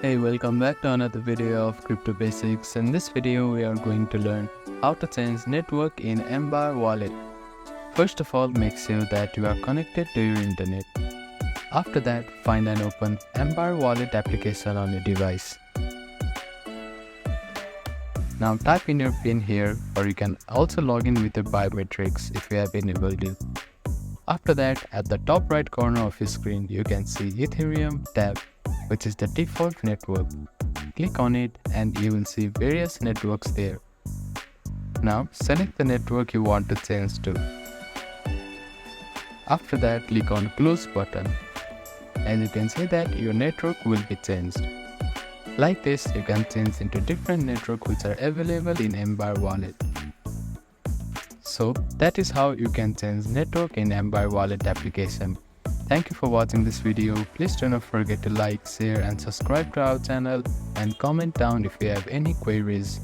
Hey, welcome back to another video of Crypto Basics. In this video, we are going to learn how to change network in Ambire Wallet. First of all, make sure that you are connected to your internet. After that, find and open Ambire Wallet application on your device. Now type in your PIN here, or you can also log in with your biometrics if you have enabled it. After that, at the top right corner of your screen, you can see Ethereum tab, which is the default network. Click on it and you will see various networks there. Now select the network you want to change to. After that, click on close button. As you can see that your network will be changed. Like this, you can change into different networks which are available in Ambire Wallet. So that is how you can change network in Ambire Wallet application. Thank you for watching this video. Please do not forget to like, share and subscribe to our channel and comment down if you have any queries.